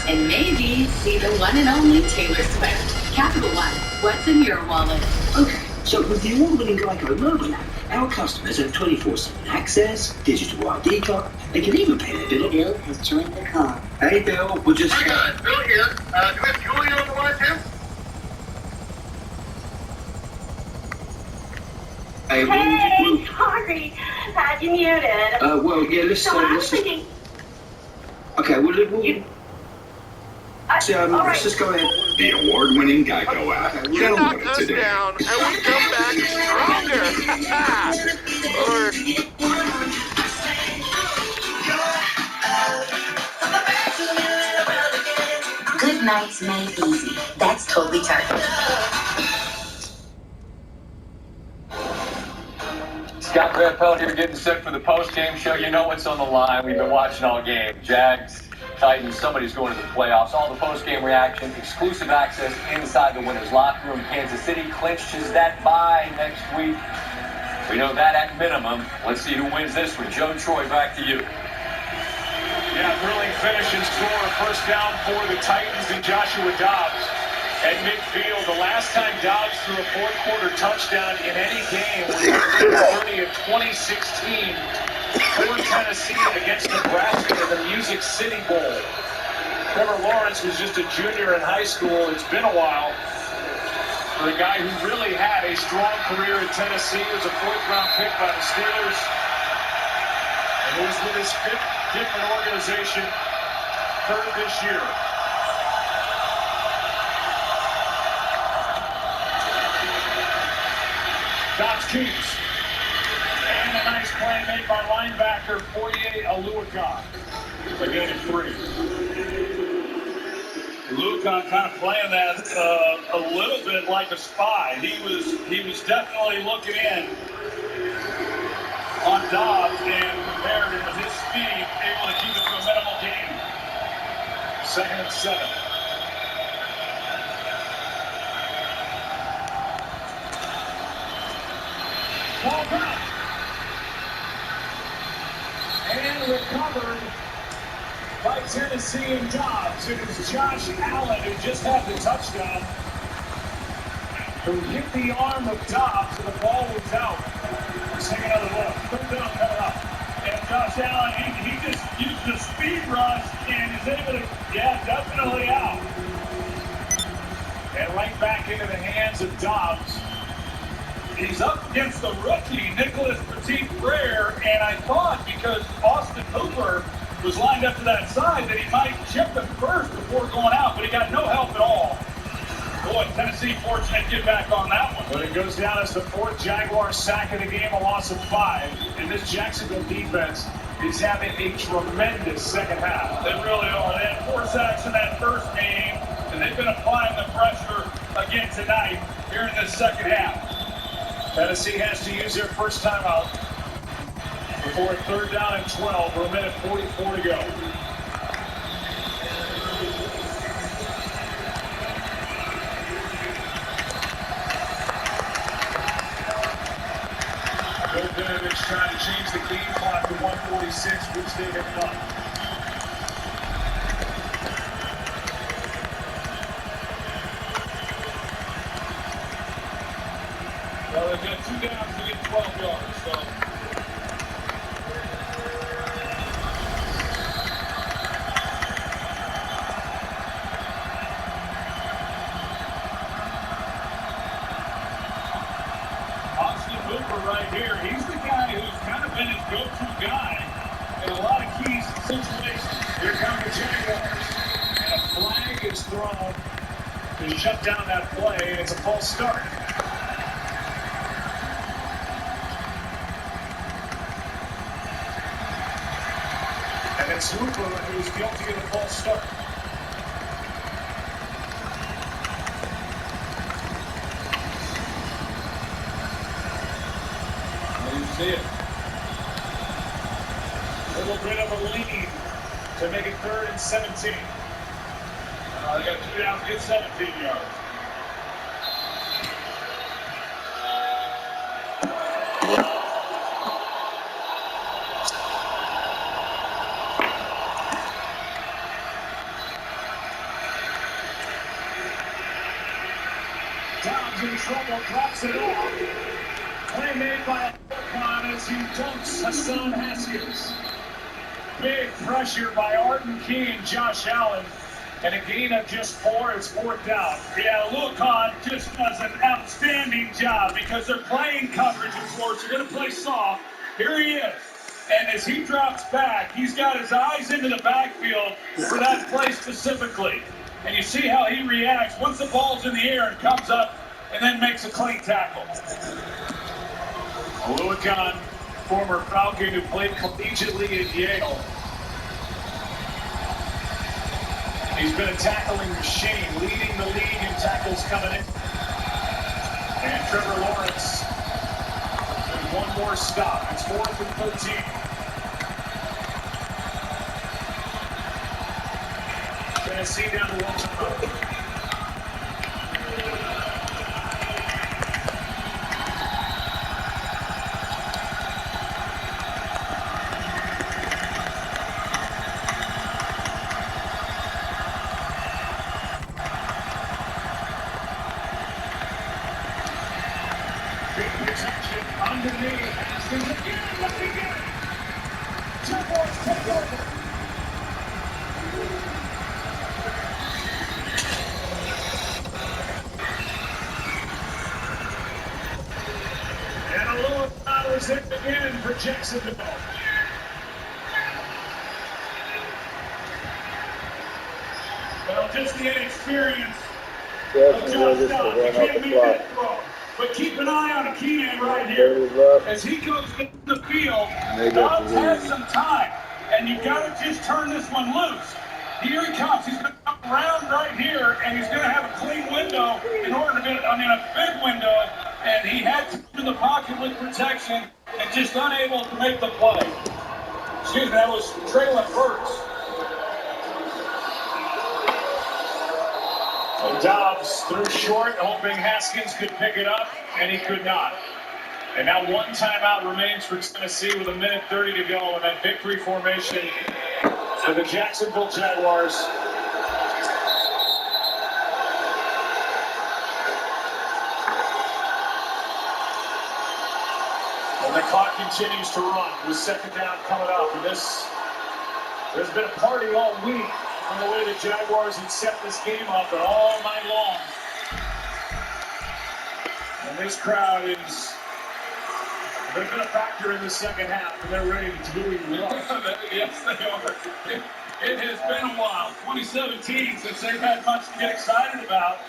M: And maybe see the one and only Taylor Swift. Capital One, what's in your wallet?
N: Okay, so with the award-winning Geico mobile app, our customers have 24/7 access, digital ID card, they can even pay their bill.
M: Bill has joined the call.
N: Hey, Bill, we'll just...
O: Hi guys, Bill here. Do we have Julie on the line too?
N: Hey,
Y: Sorry. Had you muted.
N: well, yeah, let's...
Y: So I was
N: let's
Y: thinking...
N: Okay, we'll
Y: all right.
N: let's just go ahead.
K: The award-winning Geico app.
H: You knock us down, and we come back stronger. Or...
M: Good nights made easy. That's Toby Turkey.
P: Scott Redfeld here getting set for the post-game show. You know what's on the line. We've been watching all game. Jags, Titans, somebody's going to the playoffs. All the post-game reaction, exclusive access inside the winner's locker room. Kansas City clinches that bye next week. We know that at minimum. Let's see who wins this one. Joe Troy, back to you.
B: Yeah, thrilling finish and score. First down for the Titans and Joshua Dobbs at midfield. The last time Dobbs threw a fourth-quarter touchdown in any game was in 2016 for Tennessee against Nebraska in the Music City Bowl. Trevor Lawrence was just a junior in high school. It's been a while for a guy who really had a strong career at Tennessee. He was a fourth-round pick by the Steelers. And it was with his fifth different organization, third this year. Dobbs keeps. And a nice play made by linebacker Foye Oluokun. They gain it 3. Oluokun kind of playing that a little bit like a spy. He was definitely looking in on Dobbs and compared with his speed, able to keep it to a minimal gain. 2nd and 7. Ball back. And recovered by Tennessee and Dobbs. It was Josh Allen who just had the touchdown, who hit the arm of Dobbs and the ball was out. Let's take another look. Third down coming up. And Josh Allen, he just used the speed rush and is able to, definitely out. And right back into the hands of Dobbs. He's up against the rookie, Nicholas Petit-Frere, and I thought because Austin Hooper was lined up to that side that he might chip him first before going out, but he got no help at all. Boy, Tennessee fortunate to get back on that one. But it goes down as the 4th Jaguar sack of the game, a loss of 5. And this Jacksonville defense is having a tremendous second half. They really are. They had 4 sacks in that first game, and they've been applying the pressure again tonight here in this second half. Tennessee has to use their first timeout. before a 3rd down and 12. We're a minute 44 to go. Bill Vinovich trying to change the game clock to 146, which they have done. Well, they've got 2 downs to get 12 yards, so. Austin Hooper right here, he's the guy who's kind of been his go-to guy in a lot of key situations. Here come the Jaguars, and a flag is thrown to shut down that play, and it's a false start. And it's Hooper who's guilty of a false start. See it. A little bit of a lead to make it 3rd and 17. They got 2 downs to get 17 yards. Downs in trouble, drops it off. Play made by as he dunks Hassan Haskins. Big pressure by Arden Key and Josh Allen. And a gain of just 4. It's 4th down. Yeah, Lucan just does an outstanding job because they're playing coverage, of course. They're going to play soft. Here he is. And as he drops back, he's got his eyes into the backfield for that play specifically. And you see how he reacts once the ball's in the air and comes up and then makes a clean tackle. Lucan, former Falcon who played collegiately at Yale. He's been a tackling machine, leading the league in tackles coming in. And Trevor Lawrence with one more stop. It's 4th and 13. Tennessee down to 1 turnover. Underneath, Haskins again, looking good. Jaguars take over. And a little Flowers hit again for Jacksonville. Well, just the inexperience of Josh Dobbs. He can't make that throw. But keep an eye on Keenan right here. As he goes in the field, Dobbs has some time. And you've got to just turn this one loose. Here he comes. He's going to come around right here, and he's going to have a clean window in order to get, a big window. And he had to in the pocket with protection and just unable to make the play. Excuse me, that was Traylon Burks. And Dobbs threw short, hoping Haskins could pick it up, and he could not. And now 1 timeout remains for Tennessee with 1:30 to go in that victory formation for the Jacksonville Jaguars. And the clock continues to run with 2nd down coming up. And there's been a party all week on the way the Jaguars had set this game up and all night long. And this crowd they've been a factor in the 2nd half, and they're ready to do it. Yes, they are. It has been a while, 2017, since they've had much to get excited about.